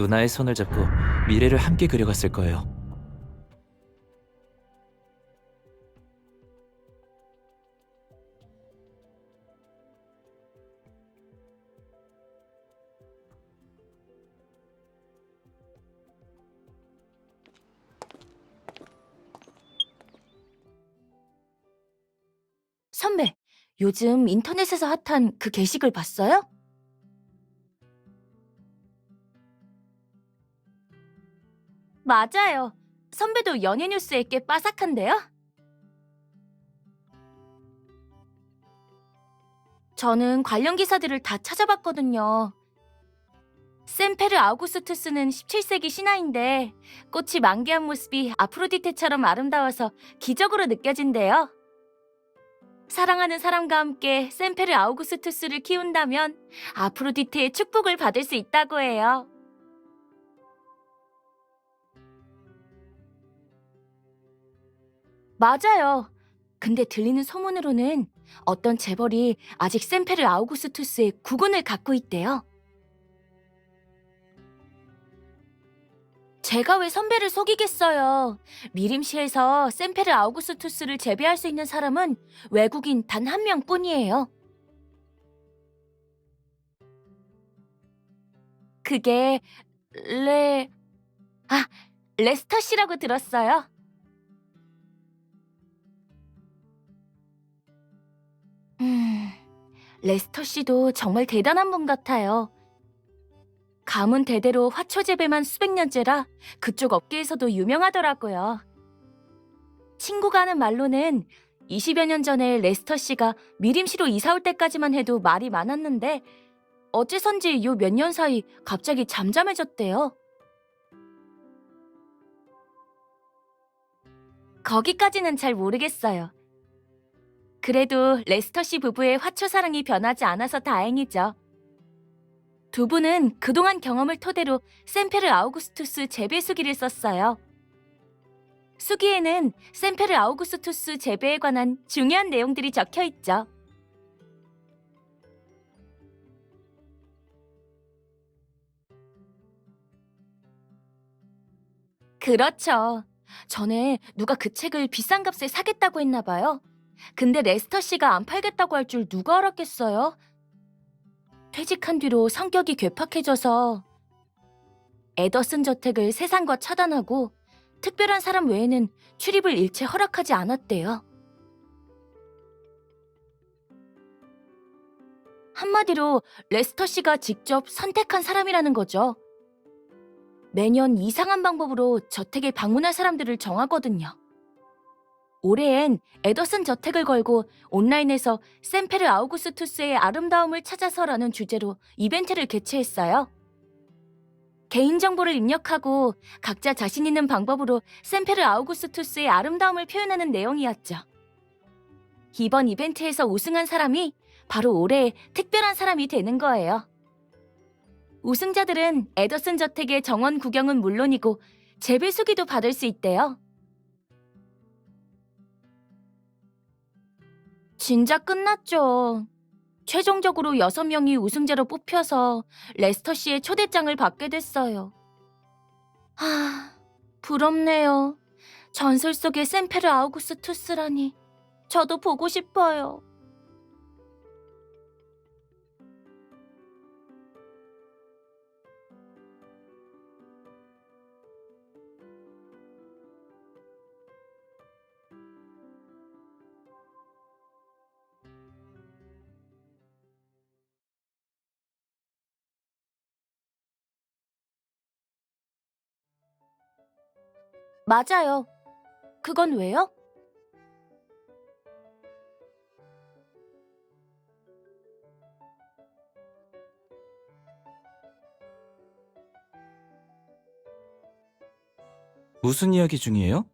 누나의 손을 잡고 미래를 함께 그려갔을 거예요. 선배, 요즘 인터넷에서 핫한 그 게시글 봤어요? 맞아요. 선배도 연예 뉴스에 꽤 빠삭한데요? 저는 관련 기사들을 다 찾아봤거든요. 샘페르 아우구스투스는 17세기 신화인데 꽃이 만개한 모습이 아프로디테처럼 아름다워서 기적으로 느껴진대요. 사랑하는 사람과 함께 샘페르 아우구스투스를 키운다면 아프로디테의 축복을 받을 수 있다고 해요. 맞아요. 근데 들리는 소문으로는 어떤 재벌이 아직 샘페르 아우구스투스의 국운을 갖고 있대요. 제가 왜 선배를 속이겠어요. 미림시에서 샘페르 아우구스투스를 재배할 수 있는 사람은 외국인 단 한 명뿐이에요. 그게 레... 아, 레스터 씨라고 들었어요. 음, 레스터 씨도 정말 대단한 분 같아요. 가문 대대로 화초 재배만 수백 년째라 그쪽 업계에서도 유명하더라고요. 친구가 하는 말로는 20여 년 전에 레스터 씨가 미림시로 이사 올 때까지만 해도 말이 많았는데 어째선지 요 몇 년 사이 갑자기 잠잠해졌대요. 거기까지는 잘 모르겠어요. 그래도 레스터 씨 부부의 화초 사랑이 변하지 않아서 다행이죠. 두 분은 그동안 경험을 토대로 샘페르 아우구스투스 재배 수기를 썼어요. 수기에는 샘페르 아우구스투스 재배에 관한 중요한 내용들이 적혀 있죠. 그렇죠. 전에 누가 그 책을 비싼 값에 사겠다고 했나 봐요. 근데 레스터 씨가 안 팔겠다고 할 줄 누가 알았겠어요? 퇴직한 뒤로 성격이 괴팍해져서 에더슨 저택을 세상과 차단하고 특별한 사람 외에는 출입을 일체 허락하지 않았대요. 한마디로 레스터 씨가 직접 선택한 사람이라는 거죠. 매년 이상한 방법으로 저택에 방문할 사람들을 정하거든요. 올해엔 에더슨 저택을 걸고 온라인에서 샘페르 아우구스투스의 아름다움을 찾아서라는 주제로 이벤트를 개최했어요. 개인정보를 입력하고 각자 자신 있는 방법으로 샘페르 아우구스투스의 아름다움을 표현하는 내용이었죠. 이번 이벤트에서 우승한 사람이 바로 올해의 특별한 사람이 되는 거예요. 우승자들은 에더슨 저택의 정원 구경은 물론이고 재배 수기도 받을 수 있대요. 진작 끝났죠. 최종적으로 6명이 우승자로 뽑혀서 레스터 씨의 초대장을 받게 됐어요. 하, 부럽네요. 전설 속의 샘페르 아우구스투스라니. 저도 보고 싶어요. 맞아요. 그건 왜요? 무슨 이야기 중이에요?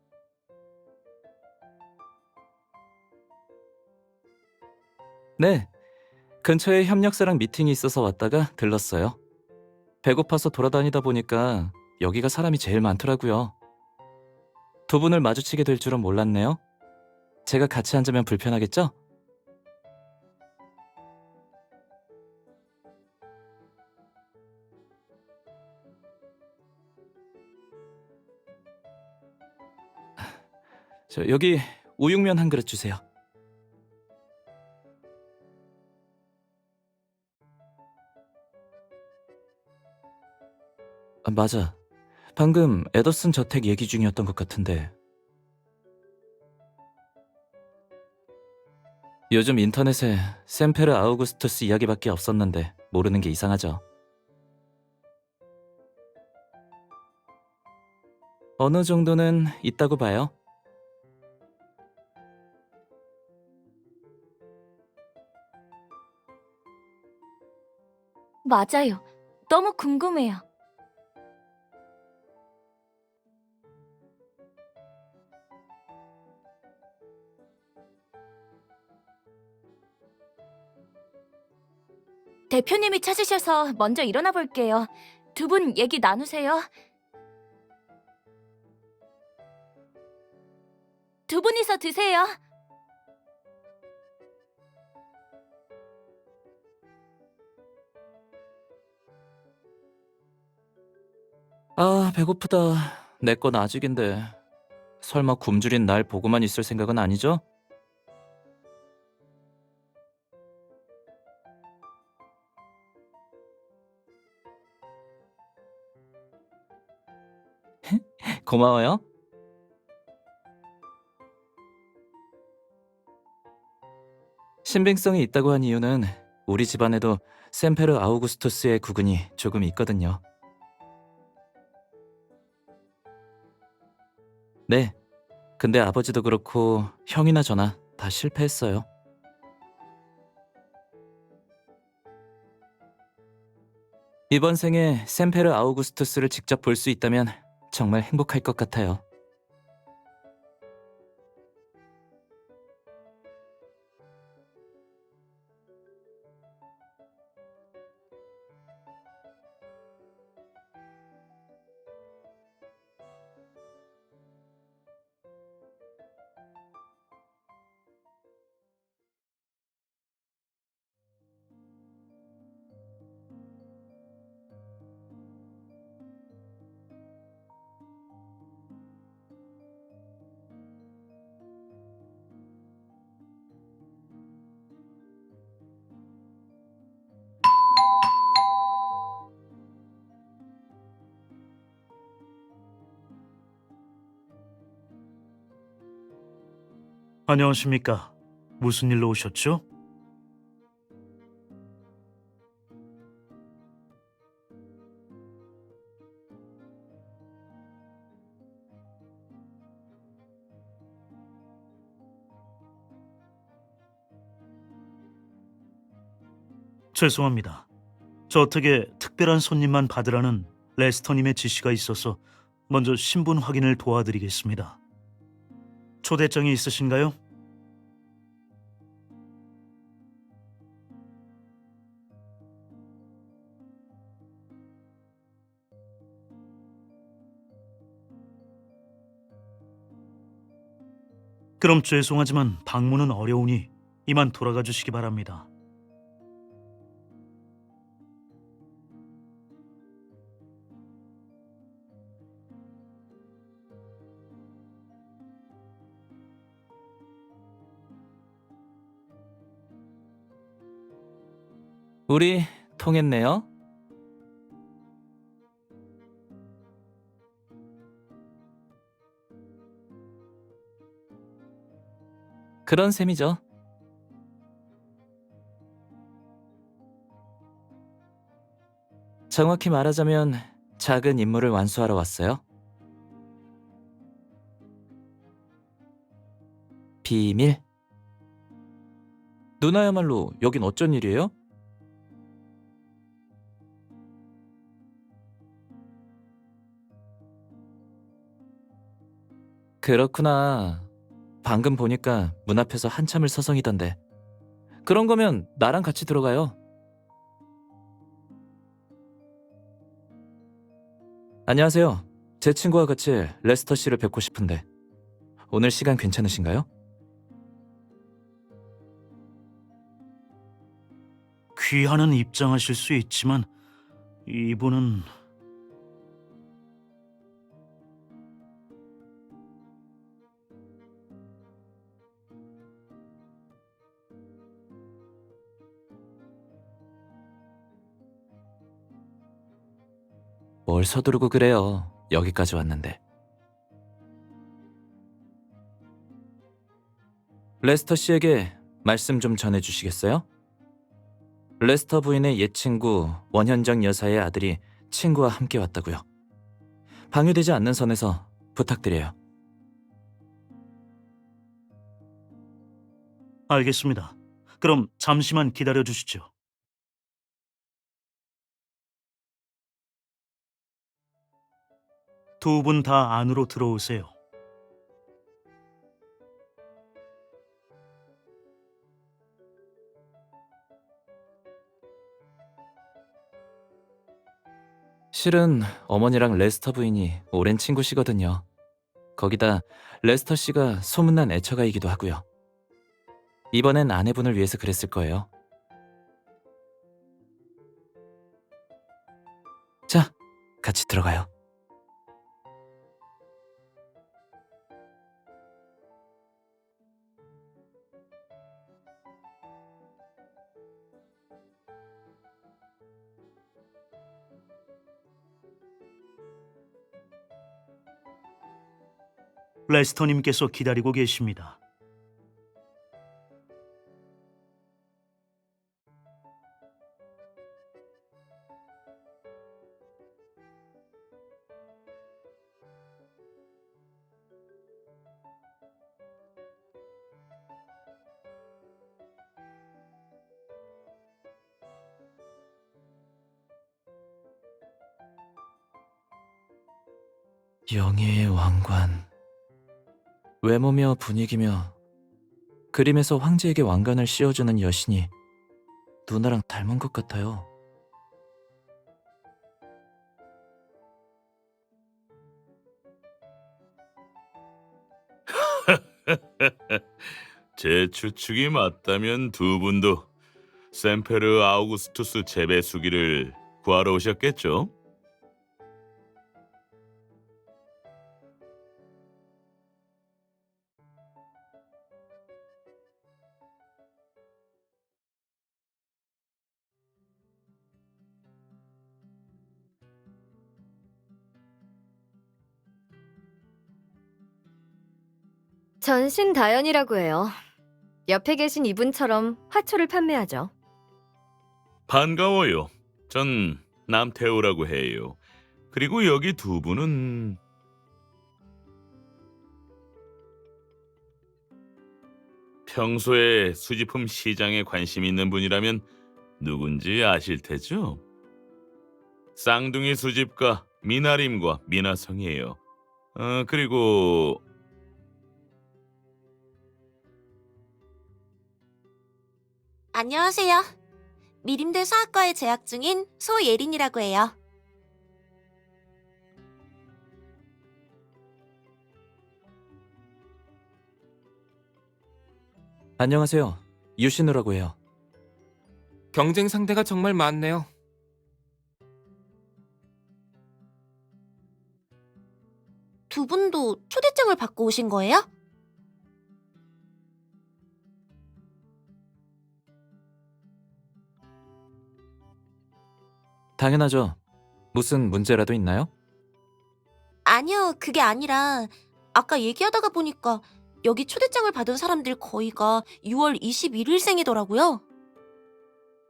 네, 근처에 협력사랑 미팅이 있어서 왔다가 들렀어요. 배고파서 돌아다니다 보니까 여기가 사람이 제일 많더라고요. 두 분을 마주치게 될 줄은 몰랐네요. 제가 같이 앉으면 불편하겠죠? 여기 우육면 한 그릇 주세요. 아, 맞아. 방금 에더슨 저택 얘기 중이었던 것 같은데. 요즘 인터넷에 샘페르 아우구스투스 이야기밖에 없었는데 모르는 게 이상하죠. 어느 정도는 있다고 봐요. 맞아요. 너무 궁금해요. 대표님이 찾으셔서 먼저 일어나 볼게요. 두 분 얘기 나누세요. 두 분이서 드세요. 아, 배고프다. 내 건 아직인데. 설마 굶주린 날 보고만 있을 생각은 아니죠? 고마워요. 신빙성이 있다고 한 이유는 우리 집안에도 샘페르 아우구스투스의 구근이 조금 있거든요. 네. 근데 아버지도 그렇고 형이나 저나 다 실패했어요. 이번 생에 샘페르 아우구스투스를 직접 볼 수 있다면 정말 행복할 것 같아요. 안녕하십니까? 무슨 일로 오셨죠? 죄송합니다. 저택에 특별한 손님만 받으라는 레스터님의 지시가 있어서 먼저 신분 확인을 도와드리겠습니다. 초대장이 있으신가요? 그럼 죄송하지만 방문은 어려우니 이만 돌아가 주시기 바랍니다. 우리 통했네요. 그런 셈이죠. 정확히 말하자면 작은 임무를 완수하러 왔어요. 비밀. 누나야말로 여긴 어쩐 일이에요? 그렇구나. 방금 보니까 문 앞에서 한참을 서성이던데. 그런 거면 나랑 같이 들어가요. 안녕하세요. 제 친구와 같이 레스터 씨를 뵙고 싶은데 오늘 시간 괜찮으신가요? 귀하는 입장하실 수 있지만 이분은 뭘 서두르고 그래요. 여기까지 왔는데. 레스터 씨에게 말씀 좀 전해주시겠어요? 레스터 부인의 옛 친구 원현정 여사의 아들이 친구와 함께 왔다고요. 방해되지 않는 선에서 부탁드려요. 알겠습니다. 그럼 잠시만 기다려 주시죠. 두 분 다 안으로 들어오세요. 실은 어머니랑 레스터 부인이 오랜 친구시거든요. 거기다 레스터 씨가 소문난 애처가이기도 하고요. 이번엔 아내분을 위해서 그랬을 거예요. 자, 같이 들어가요. 레스터님께서 기다리고 계십니다. 영예의 왕관. 외모며 분위기며 그림에서 황제에게 왕관을 씌워주는 여신이 누나랑 닮은 것 같아요. 제 추측이 맞다면 두 분도 샘페르 아우구스투스 재배수기를 구하러 오셨겠죠? 전 신다연이라고 해요. 옆에 계신 이분처럼 화초를 판매하죠. 반가워요. 전 남태우라고 해요. 그리고 여기 두 분은 평소에 수집품 시장에 관심 있는 분이라면 누군지 아실 테죠? 쌍둥이 수집가 미나림과 미나성이에요. 그리고 안녕하세요. 미림대 수학과에 재학 중인 소예린이라고 해요. 안녕하세요. 유신우라고 해요. 경쟁 상대가 정말 많네요. 두 분도 초대장을 받고 오신 거예요? 당연하죠. 무슨 문제라도 있나요? 아니요, 그게 아니라 아까 얘기하다가 보니까 여기 초대장을 받은 사람들 거의가 6월 21일생이더라고요.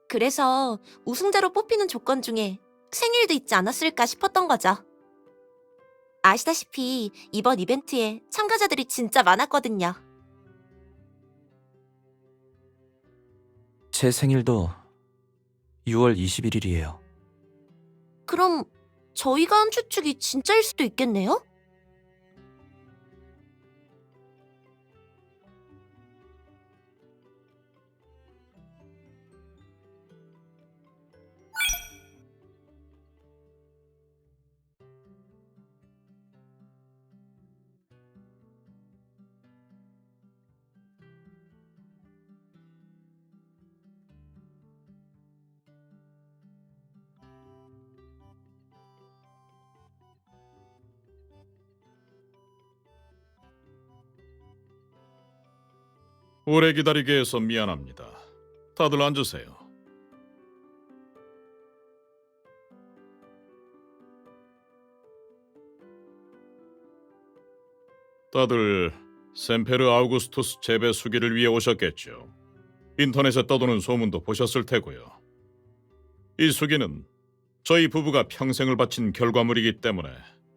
그래서 우승자로 뽑히는 조건 중에 생일도 있지 않았을까 싶었던 거죠. 아시다시피 이번 이벤트에 참가자들이 진짜 많았거든요. 제 생일도 6월 21일이에요. 그럼 저희가 한 추측이 진짜일 수도 있겠네요? 오래 기다리게 해서 미안합니다. 다들 앉으세요. 다들 샘페르 아우구스투스 재배 수기를 위해 오셨겠죠. 인터넷에 떠도는 소문도 보셨을 테고요. 이 수기는 저희 부부가 평생을 바친 결과물이기 때문에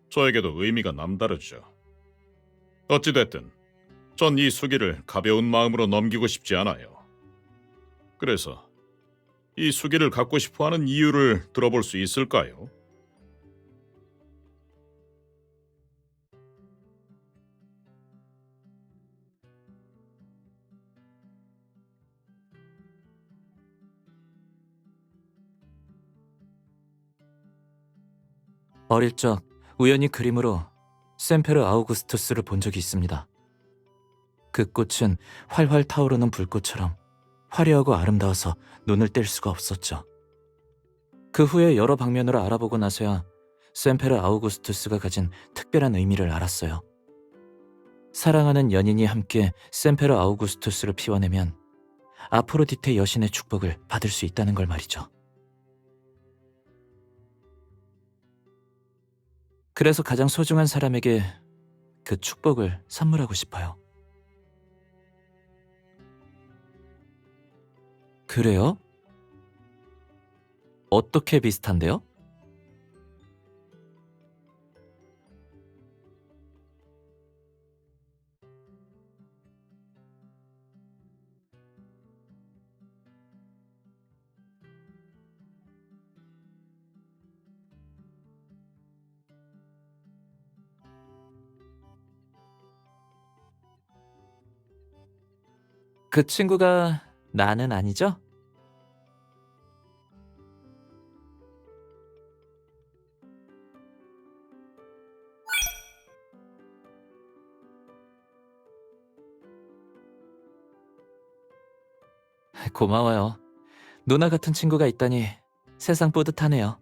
저에게도 의미가 남다르죠. 어찌됐든 전 이 수기를 가벼운 마음으로 넘기고 싶지 않아요. 그래서 이 수기를 갖고 싶어하는 이유를 들어볼 수 있을까요? 어릴 적 우연히 그림으로 샘페르 아우구스투스를 본 적이 있습니다. 그 꽃은 활활 타오르는 불꽃처럼 화려하고 아름다워서 눈을 뗄 수가 없었죠. 그 후에 여러 방면으로 알아보고 나서야 샘페르 아우구스투스가 가진 특별한 의미를 알았어요. 사랑하는 연인이 함께 샘페르 아우구스투스를 피워내면 아프로디테 여신의 축복을 받을 수 있다는 걸 말이죠. 그래서 가장 소중한 사람에게 그 축복을 선물하고 싶어요. 그래요? 어떻게 비슷한데요? 그 친구가 나는 아니죠? 고마워요. 누나 같은 친구가 있다니 세상 뿌듯하네요.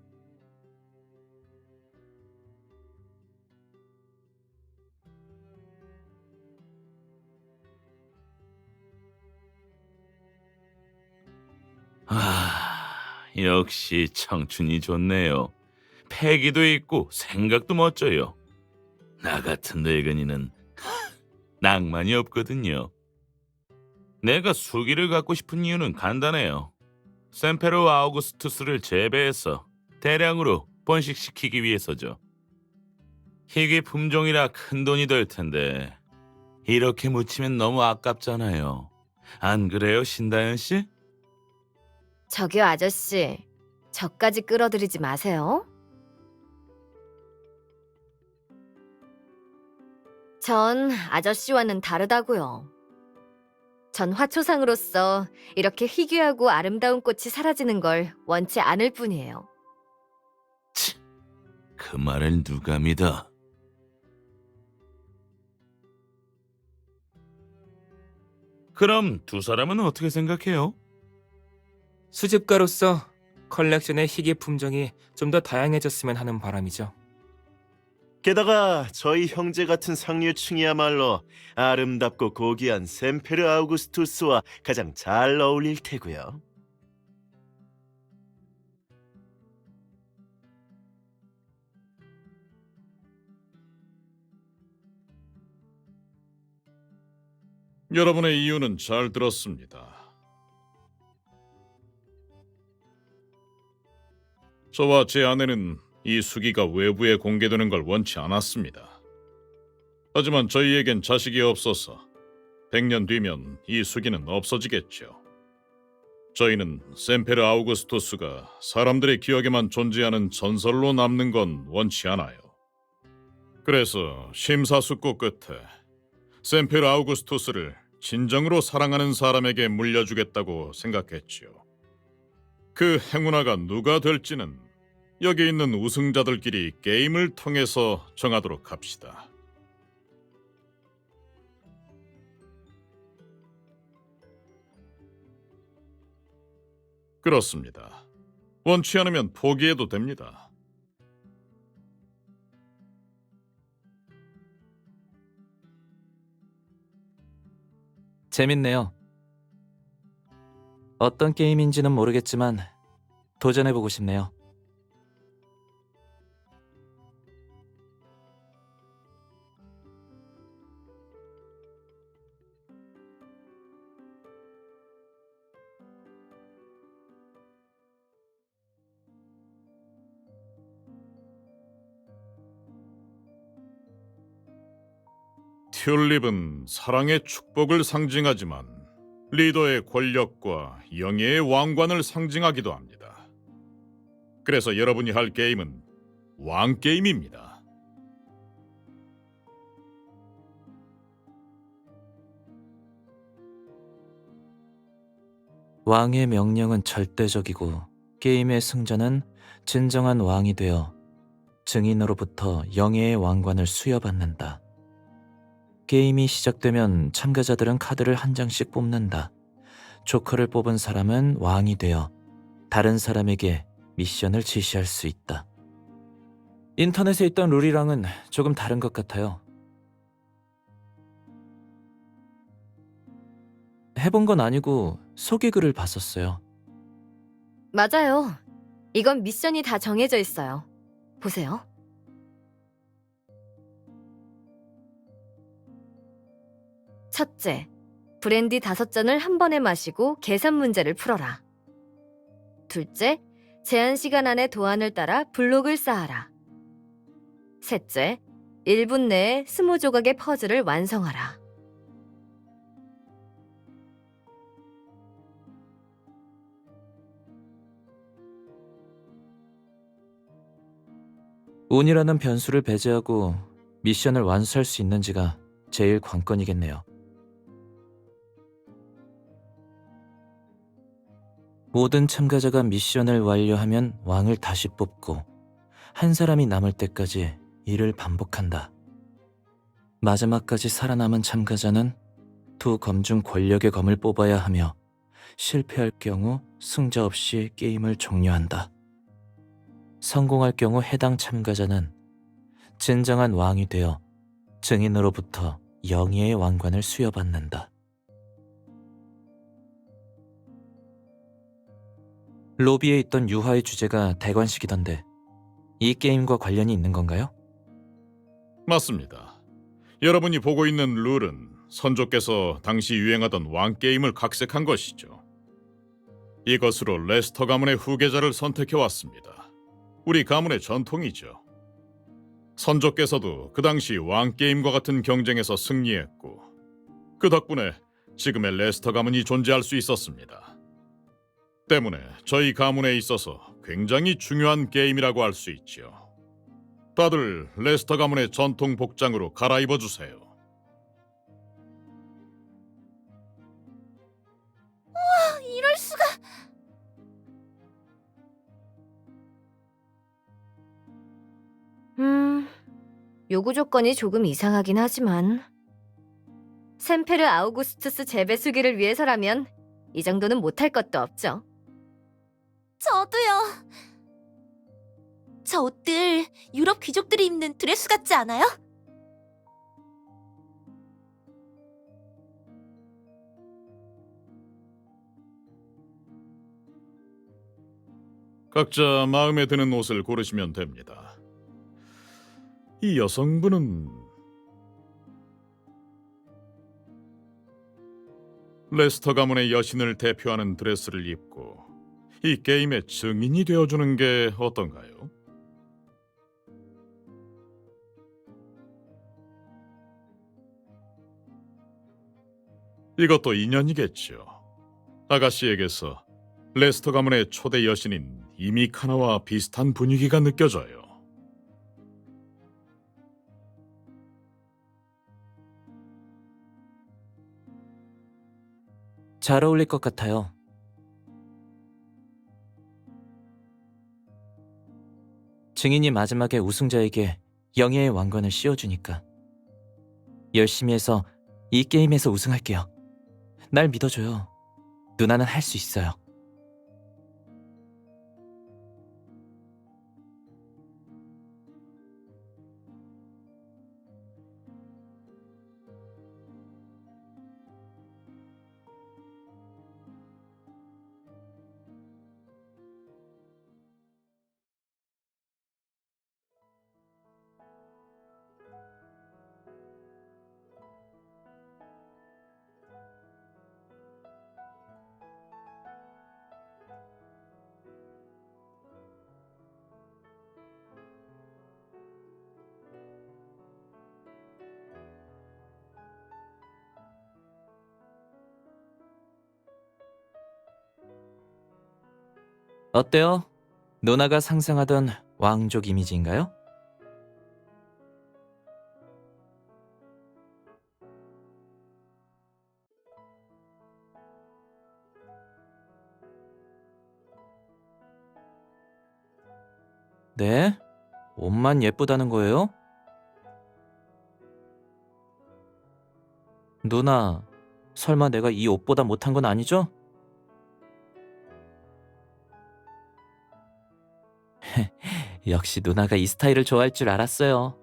역시 청춘이 좋네요. 패기도 있고 생각도 멋져요. 나 같은 늙은이는 낭만이 없거든요. 내가 수기를 갖고 싶은 이유는 간단해요. 샘페르 아우구스투스를 재배해서 대량으로 번식시키기 위해서죠. 희귀 품종이라 큰 돈이 될 텐데 이렇게 묻히면 너무 아깝잖아요. 안 그래요, 신다연 씨? 저기요, 아저씨. 저까지 끌어들이지 마세요. 전 아저씨와는 다르다고요. 전 화초상으로서 이렇게 희귀하고 아름다운 꽃이 사라지는 걸 원치 않을 뿐이에요. 그 말을 누가 믿어? 그럼 두 사람은 어떻게 생각해요? 수집가로서 컬렉션의 희귀 품종이 좀 더 다양해졌으면 하는 바람이죠. 게다가 저희 형제 같은 상류층이야말로 아름답고 고귀한 샘페르 아우구스투스와 가장 잘 어울릴 테고요. 여러분의 이유는 잘 들었습니다. 저와 제 아내는 이 수기가 외부에 공개되는 걸 원치 않았습니다. 하지만 저희에겐 자식이 없어서 100년 뒤면 이 수기는 없어지겠죠. 저희는 샘페르 아우구스투스가 사람들의 기억에만 존재하는 전설로 남는 건 원치 않아요. 그래서 심사숙고 끝에 샘페르 아우구스투스를 진정으로 사랑하는 사람에게 물려주겠다고 생각했지요. 그 행운아가 누가 될지는 여기 있는 우승자들끼리 게임을 통해서 정하도록 합시다. 그렇습니다. 원치 않으면 포기해도 됩니다. 재밌네요. 어떤 게임인지는 모르겠지만 도전해보고 싶네요. 튤립은 사랑의 축복을 상징하지만 리더의 권력과 영예의 왕관을 상징하기도 합니다. 그래서 여러분이 할 게임은 왕 게임입니다. 왕의 명령은 절대적이고 게임의 승자는 진정한 왕이 되어 증인으로부터 영예의 왕관을 수여받는다. 게임이 시작되면 참가자들은 카드를 한 장씩 뽑는다. 조커를 뽑은 사람은 왕이 되어 다른 사람에게 미션을 지시할 수 있다. 인터넷에 있던 룰이랑은 조금 다른 것 같아요. 해본 건 아니고 소개글을 봤었어요. 맞아요. 이건 미션이 다 정해져 있어요. 보세요. 첫째, 브랜디 5잔을 한 번에 마시고 계산 문제를 풀어라. 둘째, 제한 시간 안에 도안을 따라 블록을 쌓아라. 셋째, 1분 내에 20조각의 퍼즐을 완성하라. 운이라는 변수를 배제하고 미션을 완수할 수 있는지가 제일 관건이겠네요. 모든 참가자가 미션을 완료하면 왕을 다시 뽑고 한 사람이 남을 때까지 이를 반복한다. 마지막까지 살아남은 참가자는 두 검 중 권력의 검을 뽑아야 하며 실패할 경우 승자 없이 게임을 종료한다. 성공할 경우 해당 참가자는 진정한 왕이 되어 증인으로부터 영예의 왕관을 수여받는다. 로비에 있던 유화의 주제가 대관식이던데 이 게임과 관련이 있는 건가요? 맞습니다. 여러분이 보고 있는 룰은 선조께서 당시 유행하던 왕 게임을 각색한 것이죠. 이것으로 레스터 가문의 후계자를 선택해 왔습니다. 우리 가문의 전통이죠. 선조께서도 그 당시 왕 게임과 같은 경쟁에서 승리했고 그 덕분에 지금의 레스터 가문이 존재할 수 있었습니다. 때문에 저희 가문에 있어서 굉장히 중요한 게임이라고 할 수 있지요. 다들 레스터 가문의 전통 복장으로 갈아입어 주세요. 이럴 수가. 요구 조건이 조금 이상하긴 하지만 샘페르 아우구스투스 재배 수기를 위해서라면 이 정도는 못할 것도 없죠. 저도요. 저 옷들 유럽 귀족들이 입는 드레스 같지 않아요? 각자 마음에 드는 옷을 고르시면 됩니다. 이 여성분은 레스터 가문의 여신을 대표하는 드레스를 입고 이 게임의 증인이 되어주는 게 어떤가요? 이것도 인연이겠죠. 아가씨에게서 레스터 가문의 초대 여신인 이미카나와 비슷한 분위기가 느껴져요. 잘 어울릴 것 같아요. 증인이 마지막에 우승자에게 영예의 왕관을 씌워주니까 열심히 해서 이 게임에서 우승할게요. 날 믿어줘요. 누나는 할 수 있어요. 어때요? 누나가 상상하던 왕족 이미지인가요? 네? 옷만 예쁘다는 거예요? 누나, 설마 내가 이 옷보다 못한 건 아니죠? 역시 누나가 이 스타일을 좋아할 줄 알았어요.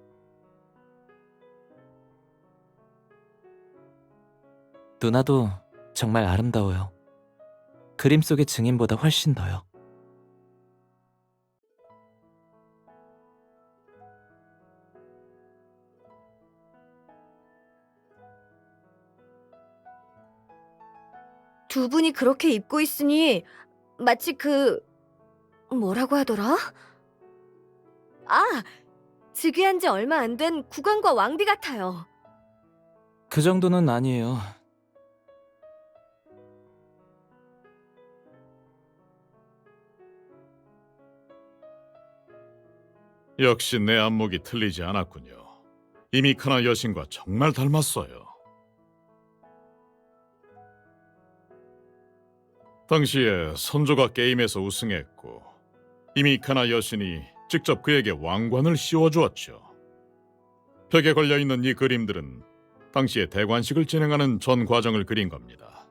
누나도 정말 아름다워요. 그림 속의 증인보다 훨씬 더요. 두 분이 그렇게 입고 있으니 마치 뭐라고 하더라? 아, 즉위한 지 얼마 안 된 국왕과 왕비 같아요. 그 정도는 아니에요. 역시 내 안목이 틀리지 않았군요. 이미카나 여신과 정말 닮았어요. 당시에 선조가 게임에서 우승했고 이미카나 여신이 직접 그에게 왕관을 씌워주었죠. 벽에 걸려있는 이 그림들은 당시에 대관식을 진행하는 전 과정을 그린 겁니다.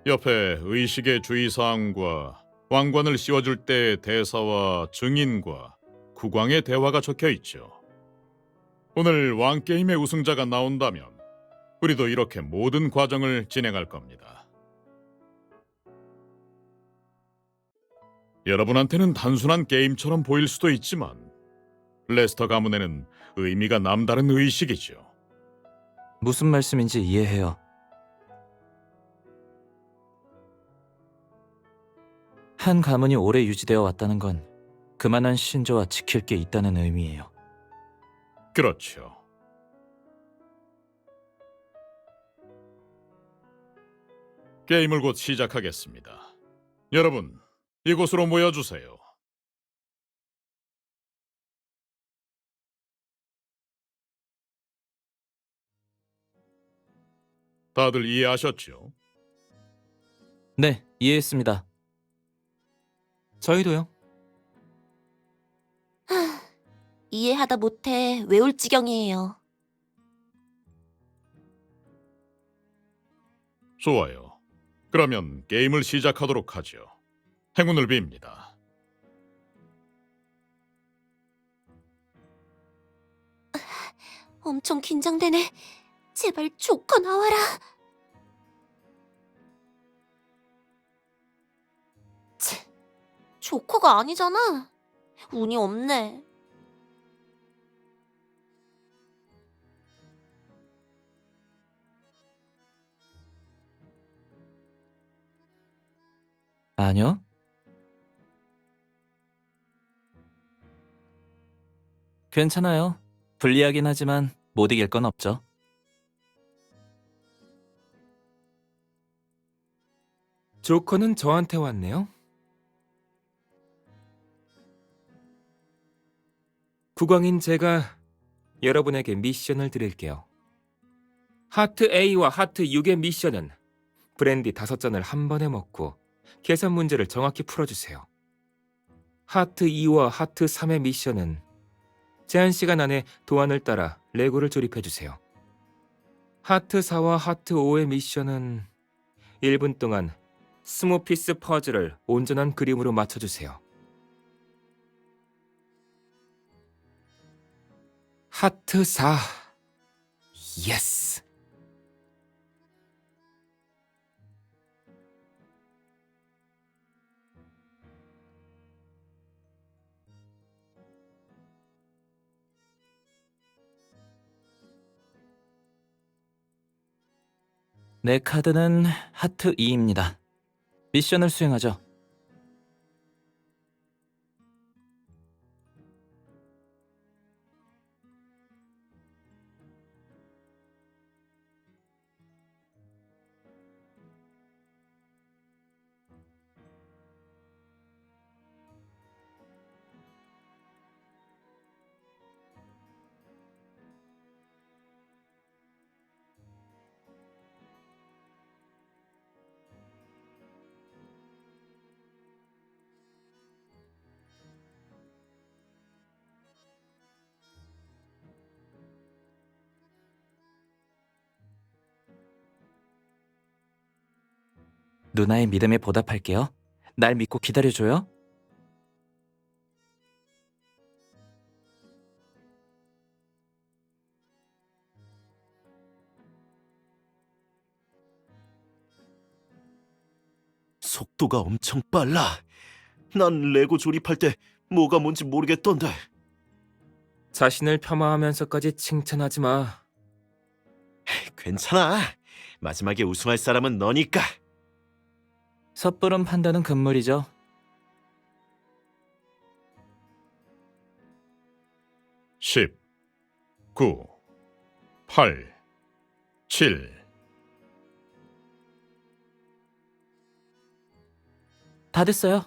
옆에 의식의 주의사항과 왕관을 씌워줄 때의 대사와 증인과 국왕의 대화가 적혀 있죠. 오늘 왕게임의 우승자가 나온다면 우리도 이렇게 모든 과정을 진행할 겁니다. 여러분한테는 단순한 게임처럼 보일 수도 있지만 레스터 가문에는 의미가 남다른 의식이죠. 무슨 말씀인지 이해해요. 한 가문이 오래 유지되어 왔다는 건 그만한 신조와 지킬 게 있다는 의미예요. 그렇죠. 게임을 곧 시작하겠습니다. 여러분, 이곳으로 모여주세요. 다들 이해하셨죠? 네, 이해했습니다. 저희도요. 이해하다 못해 외울 지경이에요. 좋아요. 그러면 게임을 시작하도록 하죠. 행운을 빕니다. 엄청 긴장되네. 제발 조커 나와라. 치, 조커가 아니잖아. 운이 없네. 아니요. 괜찮아요. 불리하긴 하지만 못 이길 건 없죠. 조커는 저한테 왔네요. 국왕인 제가 여러분에게 미션을 드릴게요. 하트 A와 하트 6의 미션은 브랜디 5잔을 한 번에 먹고 계산 문제를 정확히 풀어주세요. 하트 2와 하트 3의 미션은 제한 시간 안에 도안을 따라 레고를 조립해주세요. 하트 4와 하트 5의 미션은 1분 동안 20피스 퍼즐을 온전한 그림으로 맞춰주세요. 하트 4. 예스! 내 카드는 하트 2입니다. 미션을 수행하죠. 누나의 믿음에 보답할게요. 날 믿고 기다려줘요. 속도가 엄청 빨라. 난 레고 조립할 때 뭐가 뭔지 모르겠던데. 자신을 폄하하면서까지 칭찬하지 마. 괜찮아. 마지막에 우승할 사람은 너니까. 섣부른 판단은 금물이죠. 10, 9, 8, 7. 다 됐어요.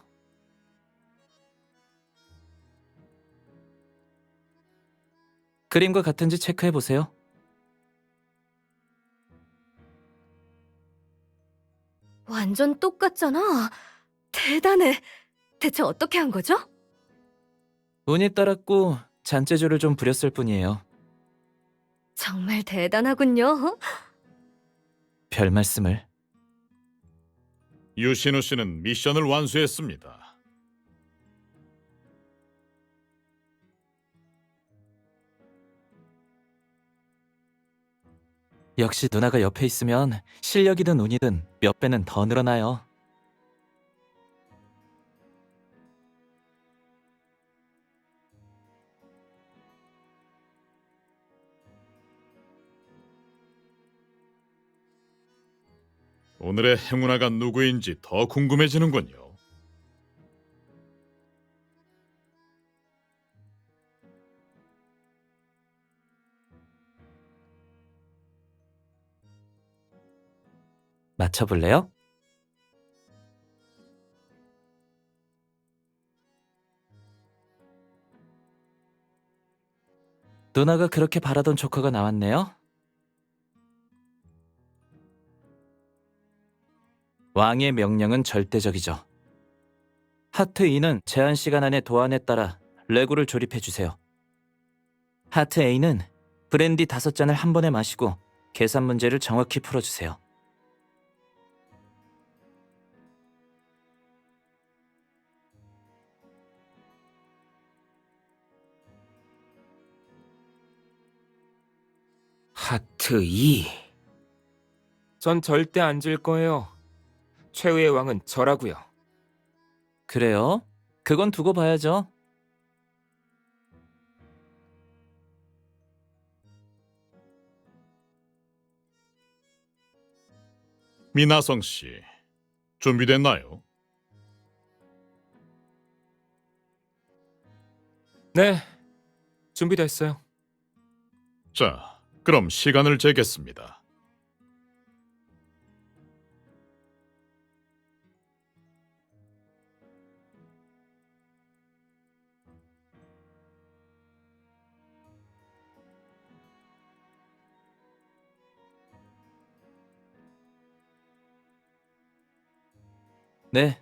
그림과 같은지 체크해보세요. 완전 똑같잖아. 대단해. 대체 어떻게 한 거죠? 운이 따랐고 잔재주를 좀 부렸을 뿐이에요. 정말 대단하군요. 별 말씀을. 유신우 씨는 미션을 완수했습니다. 역시 누나가 옆에 있으면 실력이든 운이든 몇 배는 더 늘어나요. 오늘의 행운아가 누구인지 더 궁금해지는군요. 맞춰볼래요? 누나가 그렇게 바라던 조커가 나왔네요. 왕의 명령은 절대적이죠. 하트 2는 제한 시간 안에 도안에 따라 레고를 조립해주세요. 하트 A는 브랜디 5잔을 한 번에 마시고 계산 문제를 정확히 풀어주세요. 하트 2. 전 절대 안 질 거예요. 최후의 왕은 저라고요. 그래요? 그건 두고 봐야죠. 미나성 씨, 준비됐나요? 네, 준비됐어요. 자, 그럼 시간을 재겠습니다. 네.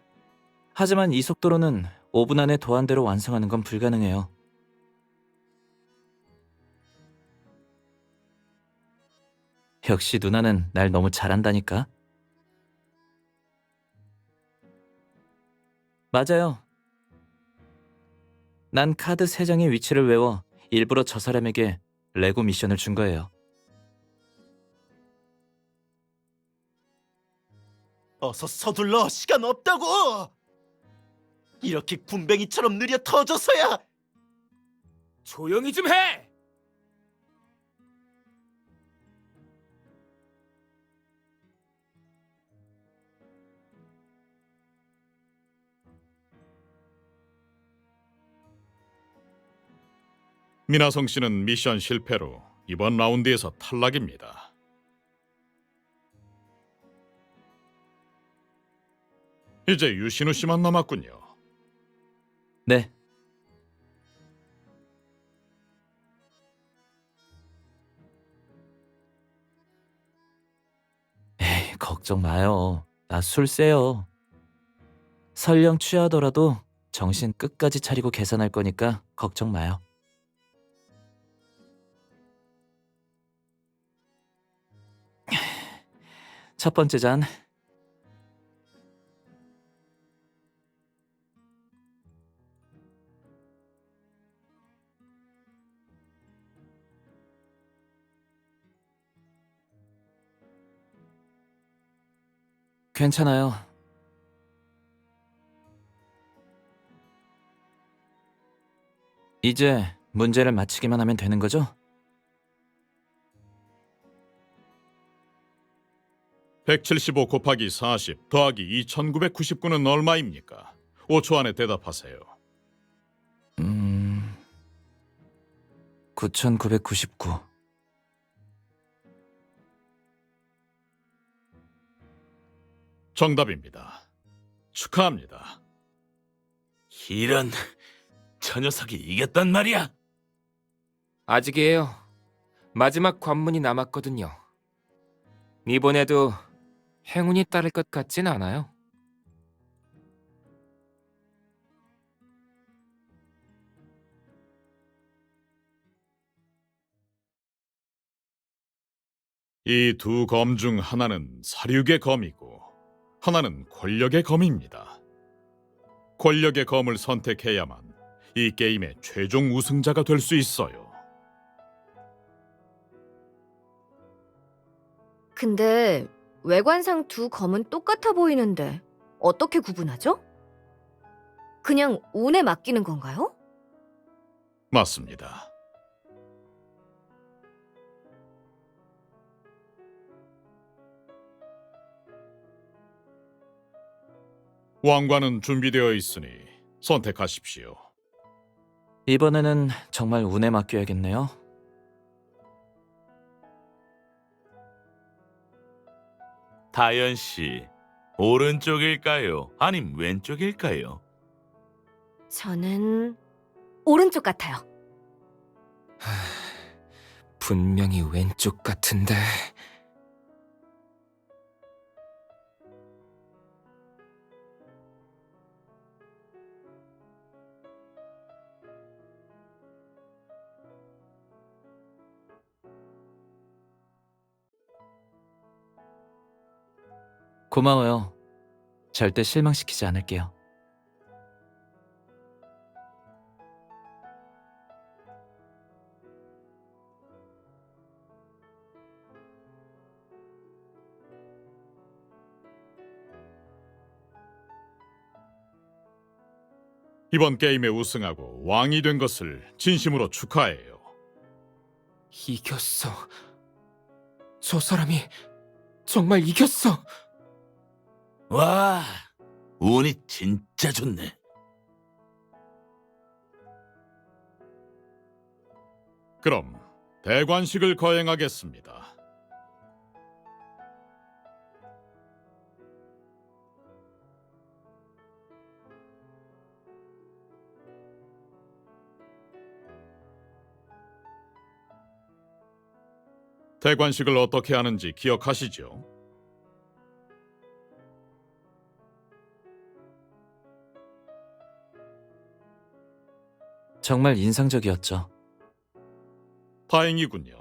하지만 이 속도로는 5분 안에 도안대로 완성하는 건 불가능해요. 역시 누나는 날 너무 잘한다니까. 맞아요. 난 카드 3장의 위치를 외워 일부러 저 사람에게 레고 미션을 준 거예요. 어서 서둘러. 시간 없다고. 이렇게 군뱅이처럼 느려 터져서야. 조용히 좀 해! 미나성 씨는 미션 실패로 이번 라운드에서 탈락입니다. 이제 유신우 씨만 남았군요. 네. 에이, 걱정 마요. 나 술 세요. 설령 취하더라도 정신 끝까지 차리고 계산할 거니까 걱정 마요. 첫 번째 잔. 괜찮아요. 이제 문제를 맞히기만 하면 되는 거죠? 175 곱하기 40 더하기 2999는 얼마입니까? 5초 안에 대답하세요. 9,999. 정답입니다. 축하합니다. 이런, 저 녀석이 이겼단 말이야. 아직이에요. 마지막 관문이 남았거든요. 이번에도 행운이 따를 것 같진 않아요. 이 두 검 중 하나는 사륙의 검이고 하나는 권력의 검입니다. 권력의 검을 선택해야만 이 게임의 최종 우승자가 될 수 있어요. 근데 외관상 두 검은 똑같아 보이는데 어떻게 구분하죠? 그냥 운에 맡기는 건가요? 맞습니다. 왕관은 준비되어 있으니 선택하십시오. 이번에는 정말 운에 맡겨야겠네요. 다현 씨, 오른쪽일까요? 아님 왼쪽일까요? 저는 오른쪽 같아요. 분명히 왼쪽 같은데. 고마워요. 절대 실망시키지 않을게요. 이번 게임에 우승하고 왕이 된 것을 진심으로 축하해요. 이겼어. 저 사람이 정말 이겼어. 와, 운이 진짜 좋네. 그럼 대관식을 거행하겠습니다. 대관식을 어떻게 하는지 기억하시죠? 정말 인상적이었죠. 다행이군요.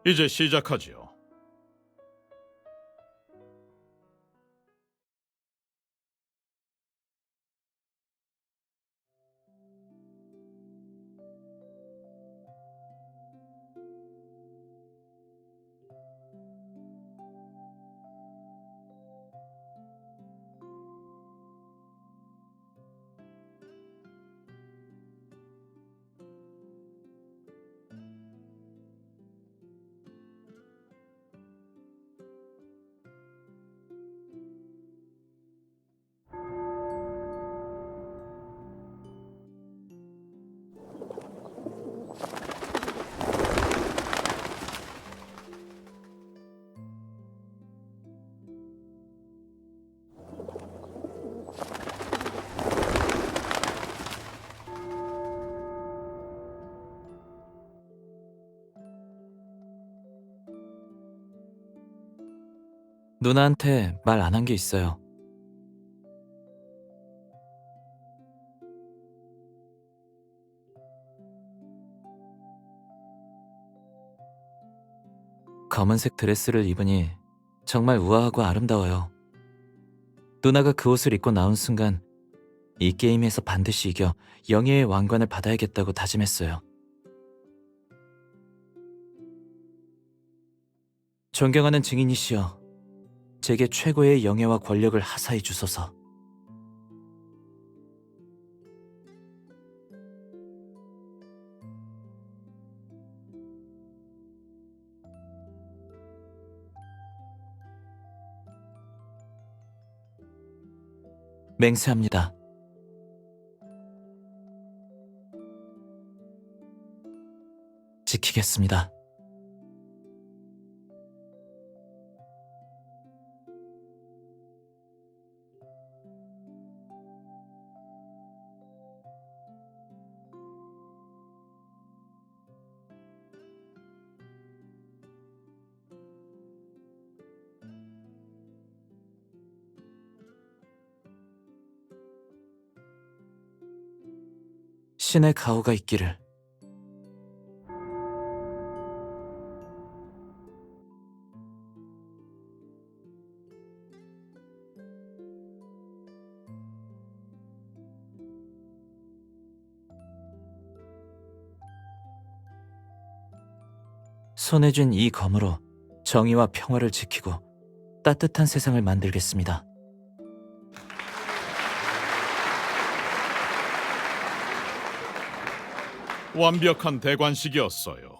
이제 시작하지요. 누나한테 말 안 한 게 있어요. 검은색 드레스를 입으니 정말 우아하고 아름다워요. 누나가 그 옷을 입고 나온 순간 이 게임에서 반드시 이겨 영예의 왕관을 받아야겠다고 다짐했어요. 존경하는 증인이시여, 제게 최고의 영예와 권력을 하사해 주소서. 맹세합니다. 지키겠습니다. 신의 가호가 있기를. 손에 쥔 이 검으로 정의와 평화를 지키고 따뜻한 세상을 만들겠습니다. 완벽한 대관식이었어요.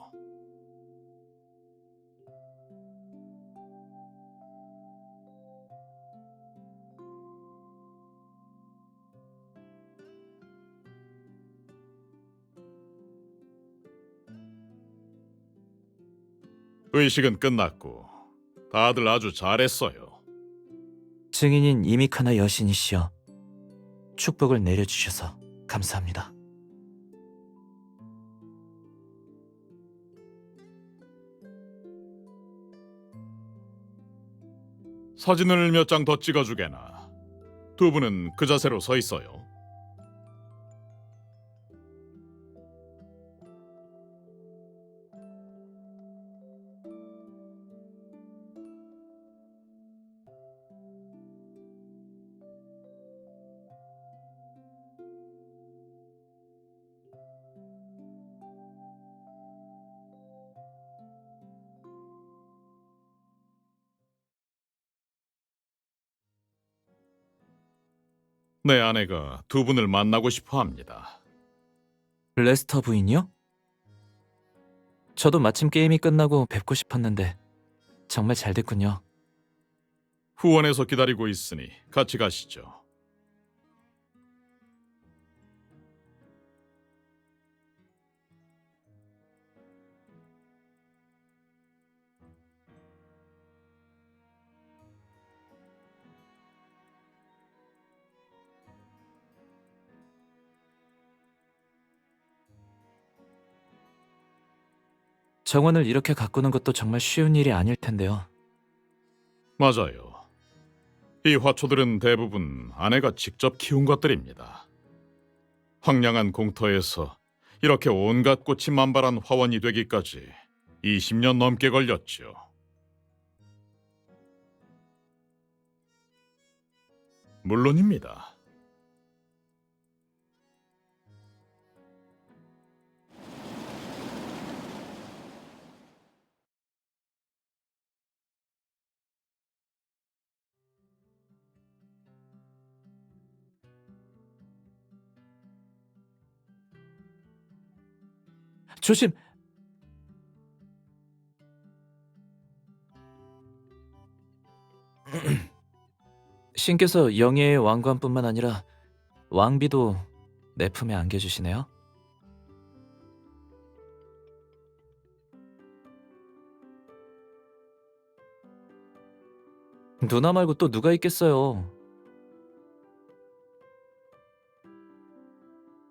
의식은 끝났고 다들 아주 잘했어요. 증인인 이미카나 여신이시여, 축복을 내려주셔서 감사합니다. 사진을 몇 장 더 찍어주게나. 두 분은 그 자세로 서 있어요. 내 아내가 두 분을 만나고 싶어 합니다. 레스터 부인이요? 저도 마침 게임이 끝나고 뵙고 싶었는데 정말 잘 됐군요. 후원에서 기다리고 있으니 같이 가시죠. 정원을 이렇게 가꾸는 것도 정말 쉬운 일이 아닐 텐데요. 맞아요. 이 화초들은 대부분 아내가 직접 키운 것들입니다. 황량한 공터에서 이렇게 온갖 꽃이 만발한 화원이 되기까지 20년 넘게 걸렸죠. 물론입니다. 조심! 신께서 영예의 왕관뿐만 아니라 왕비도 내 품에 안겨주시네요. 누나 말고 또 누가 있겠어요.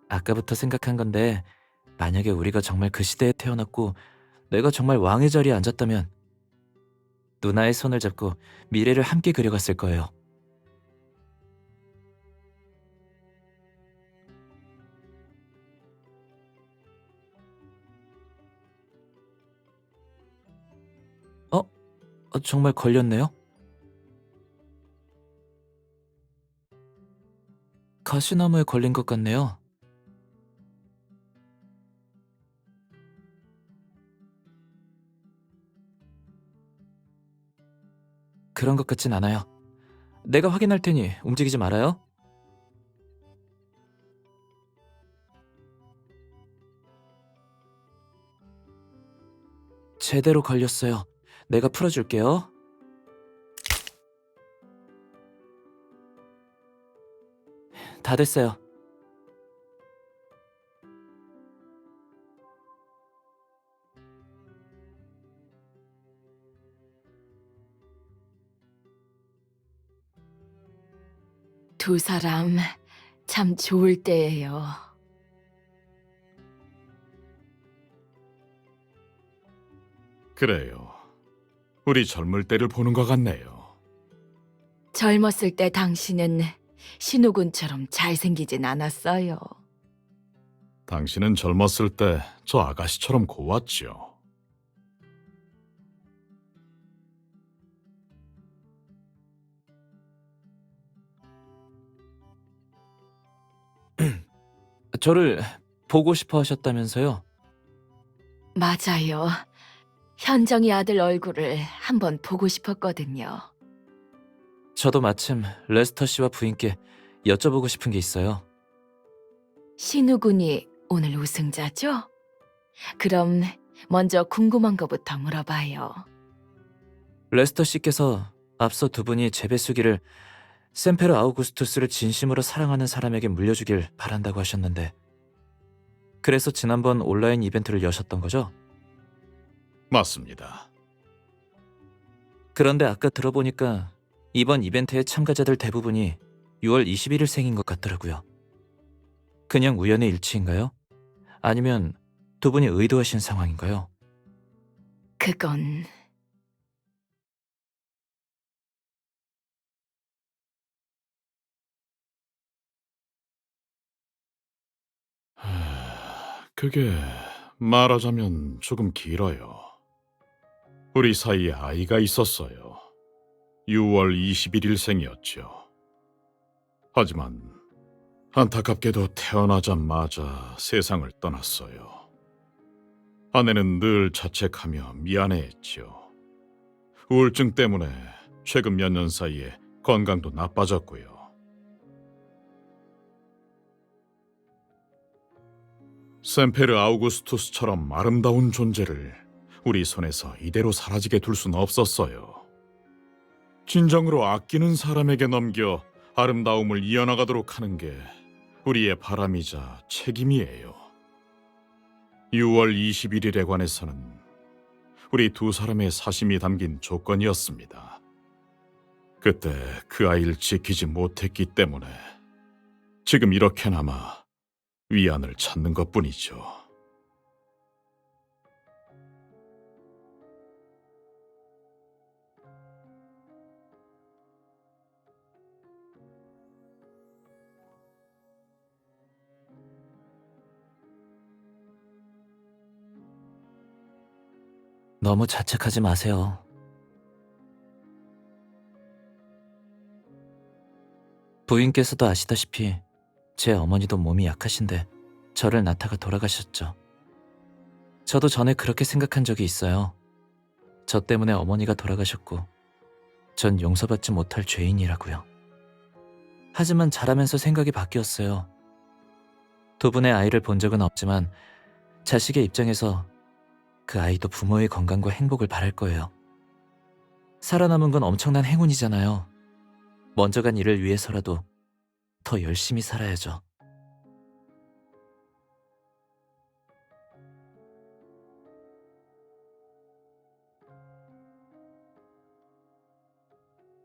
아까부터 생각한 건데 만약에 우리가 정말 그 시대에 태어났고 내가 정말 왕의 자리에 앉았다면 누나의 손을 잡고 미래를 함께 그려갔을 거예요. 정말 걸렸네요? 가시나무에 걸린 것 같네요. 그런 것 같진 않아요. 내가 확인할 테니 움직이지 말아요. 제대로 걸렸어요. 내가 풀어줄게요. 다 됐어요. 두 사람 참 좋을 때예요. 그래요. 우리 젊을 때를 보는 것 같네요. 젊었을 때 당신은 신우군처럼 잘생기진 않았어요. 당신은 젊었을 때 저 아가씨처럼 고왔죠. 저를 보고 싶어 하셨다면서요? 맞아요. 현정이 아들 얼굴을 한번 보고 싶었거든요. 저도 마침 레스터 씨와 부인께 여쭤보고 싶은 게 있어요. 신우군이 오늘 우승자죠? 그럼 먼저 궁금한 거부터 물어봐요. 레스터 씨께서 앞서 두 분이 제베수기를 샘페르 아우구스투스를 진심으로 사랑하는 사람에게 물려주길 바란다고 하셨는데, 그래서 지난번 온라인 이벤트를 여셨던 거죠? 맞습니다. 그런데 아까 들어보니까 이번 이벤트의 참가자들 대부분이 6월 21일 생인 것 같더라고요. 그냥 우연의 일치인가요? 아니면 두 분이 의도하신 상황인가요? 그건 그게 말하자면 조금 길어요. 우리 사이에 아이가 있었어요. 6월 21일 생이었죠. 하지만 안타깝게도 태어나자마자 세상을 떠났어요. 아내는 늘 자책하며 미안해했죠. 우울증 때문에 최근 몇 년 사이에 건강도 나빠졌고요. 샘페르 아우구스투스처럼 아름다운 존재를 우리 손에서 이대로 사라지게 둘 수는 없었어요. 진정으로 아끼는 사람에게 넘겨 아름다움을 이어나가도록 하는 게 우리의 바람이자 책임이에요. 6월 21일에 관해서는 우리 두 사람의 사심이 담긴 조건이었습니다. 그때 그 아이를 지키지 못했기 때문에 지금 이렇게나마 위안을 찾는 것뿐이죠. 너무 자책하지 마세요. 부인께서도 아시다시피 제 어머니도 몸이 약하신데 저를 낳다가 돌아가셨죠. 저도 전에 그렇게 생각한 적이 있어요. 저 때문에 어머니가 돌아가셨고 전 용서받지 못할 죄인이라고요. 하지만 자라면서 생각이 바뀌었어요. 두 분의 아이를 본 적은 없지만 자식의 입장에서 그 아이도 부모의 건강과 행복을 바랄 거예요. 살아남은 건 엄청난 행운이잖아요. 먼저 간 일을 위해서라도 더 열심히 살아야죠.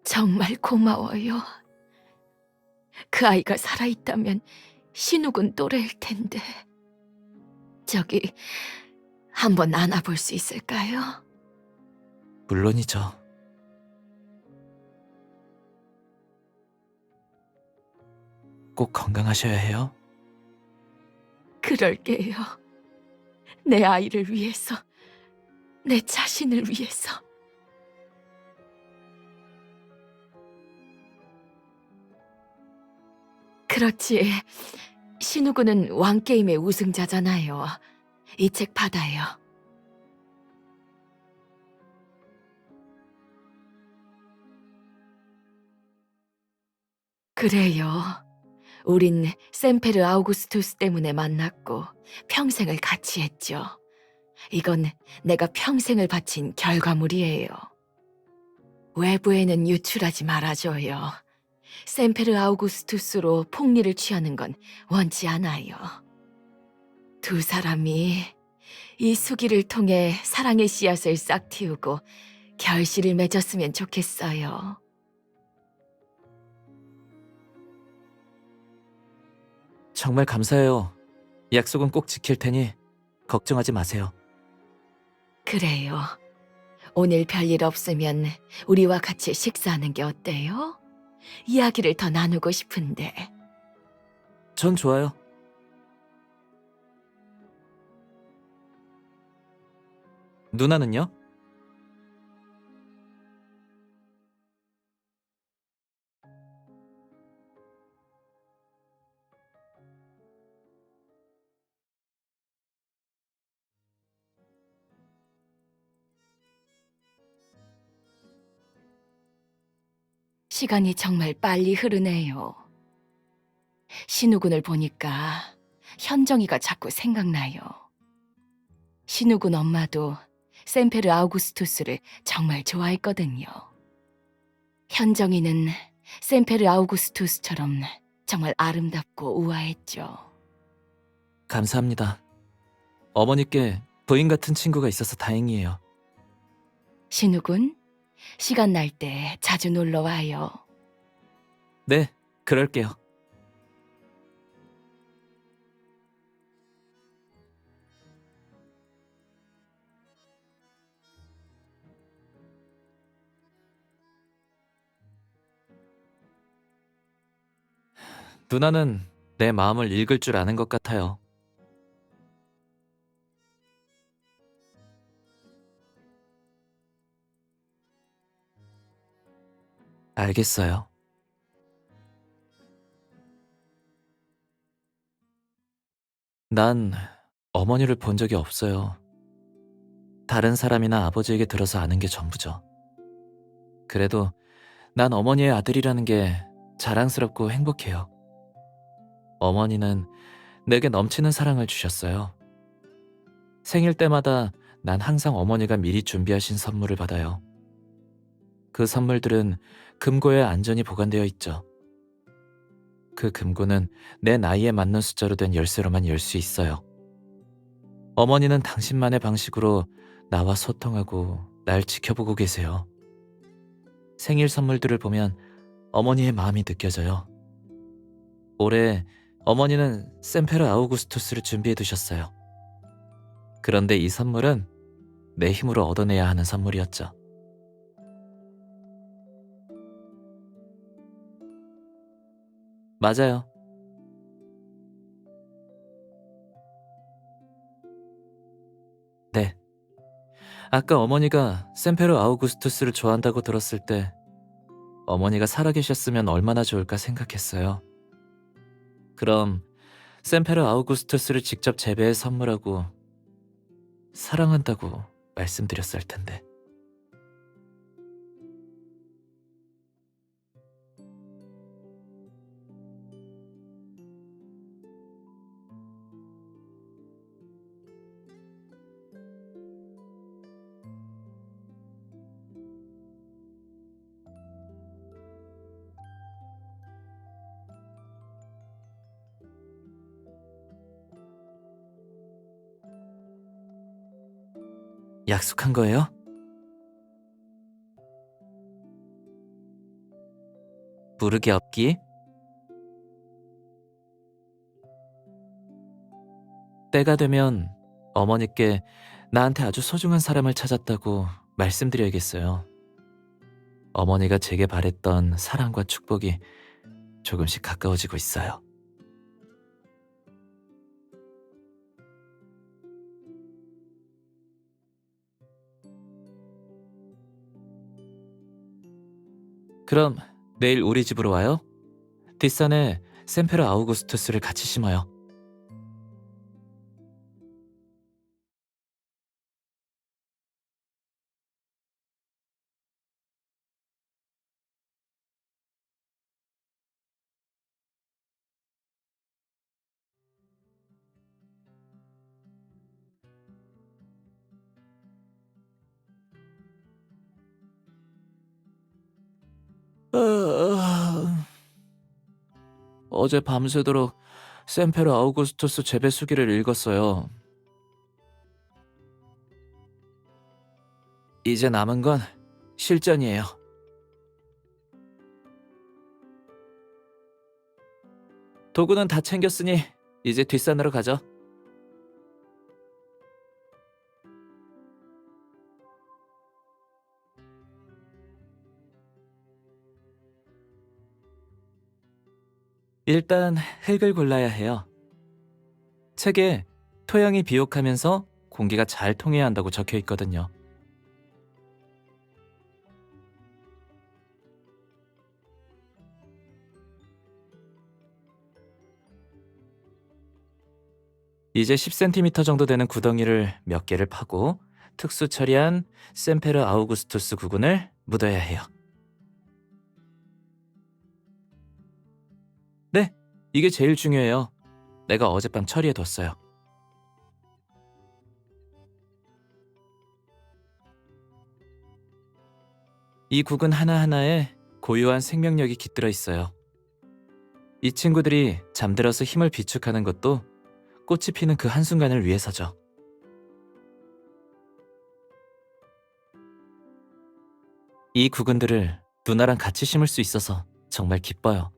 정말 고마워요. 그 아이가 살아있다면 신욱은 또래일 텐데. 저기 한번 안아볼 수 있을까요? 물론이죠. 꼭 건강하셔야 해요. 그럴게요. 내 아이를 위해서, 내 자신을 위해서. 그렇지. 신우군은 왕게임의 우승자잖아요. 이 책 받아요. 그래요. 우린 샘페르 아우구스투스 때문에 만났고 평생을 같이 했죠. 이건 내가 평생을 바친 결과물이에요. 외부에는 유출하지 말아줘요. 샘페르 아우구스투스로 폭리를 취하는 건 원치 않아요. 두 사람이 이 수기를 통해 사랑의 씨앗을 싹 틔우고 결실을 맺었으면 좋겠어요. 정말 감사해요. 약속은 꼭 지킬 테니 걱정하지 마세요. 그래요. 오늘 별일 없으면 우리와 같이 식사하는 게 어때요? 이야기를 더 나누고 싶은데. 전 좋아요. 누나는요? 시간이 정말 빨리 흐르네요. 신우군을 보니까 현정이가 자꾸 생각나요. 신우군 엄마도 샘페르 아우구스투스를 정말 좋아했거든요. 현정이는 샘페르 아우구스투스처럼 정말 아름답고 우아했죠. 감사합니다. 어머니께 부인 같은 친구가 있어서 다행이에요. 신우군, 시간 날 때 자주 놀러 와요. 네, 그럴게요. 누나는 내 마음을 읽을 줄 아는 것 같아요. 알겠어요. 난 어머니를 본 적이 없어요. 다른 사람이나 아버지에게 들어서 아는 게 전부죠. 그래도 난 어머니의 아들이라는 게 자랑스럽고 행복해요. 어머니는 내게 넘치는 사랑을 주셨어요. 생일 때마다 난 항상 어머니가 미리 준비하신 선물을 받아요. 그 선물들은 금고에 안전히 보관되어 있죠. 그 금고는 내 나이에 맞는 숫자로 된 열쇠로만 열 수 있어요. 어머니는 당신만의 방식으로 나와 소통하고 날 지켜보고 계세요. 생일 선물들을 보면 어머니의 마음이 느껴져요. 올해 어머니는 샘페르 아우구스투스를 준비해 두셨어요. 그런데 이 선물은 내 힘으로 얻어내야 하는 선물이었죠. 맞아요. 네. 아까 어머니가 샘페르 아우구스투스를 좋아한다고 들었을 때 어머니가 살아계셨으면 얼마나 좋을까 생각했어요. 그럼 샘페르 아우구스투스를 직접 재배해 선물하고 사랑한다고 말씀드렸을 텐데. 약속한 거예요? 부르기 없기? 때가 되면 어머니께 나한테 아주 소중한 사람을 찾았다고 말씀드려야겠어요. 어머니가 제게 바랬던 사랑과 축복이 조금씩 가까워지고 있어요. 그럼 내일 우리 집으로 와요? 뒷산에 샘페르 아우구스투스를 같이 심어요. 어제 밤새도록 샘페르 아우구스투스 재배 수기를 읽었어요. 이제 남은 건 실전이에요. 도구는 다 챙겼으니 이제 뒷산으로 가죠. 일단 흙을 골라야 해요. 책에 토양이 비옥하면서 공기가 잘 통해야 한다고 적혀 있거든요. 이제 10cm 정도 되는 구덩이를 몇 개를 파고 특수 처리한 샘페르 아우구스투스 구근을 묻어야 해요. 네, 이게 제일 중요해요. 내가 어젯밤 처리해뒀어요. 이 구근 하나하나에 고유한 생명력이 깃들어 있어요. 이 친구들이 잠들어서 힘을 비축하는 것도 꽃이 피는 그 한순간을 위해서죠. 이 구근들을 누나랑 같이 심을 수 있어서 정말 기뻐요.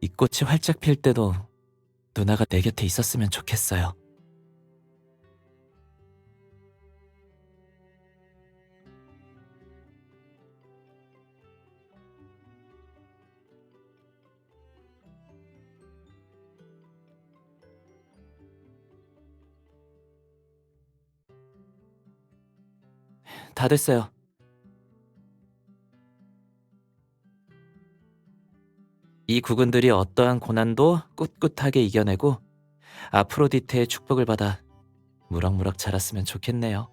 이 꽃이 활짝 필 때도 누나가 내 곁에 있었으면 좋겠어요. 다 됐어요. 이 구근들이 어떠한 고난도 꿋꿋하게 이겨내고 아프로디테의 축복을 받아 무럭무럭 자랐으면 좋겠네요.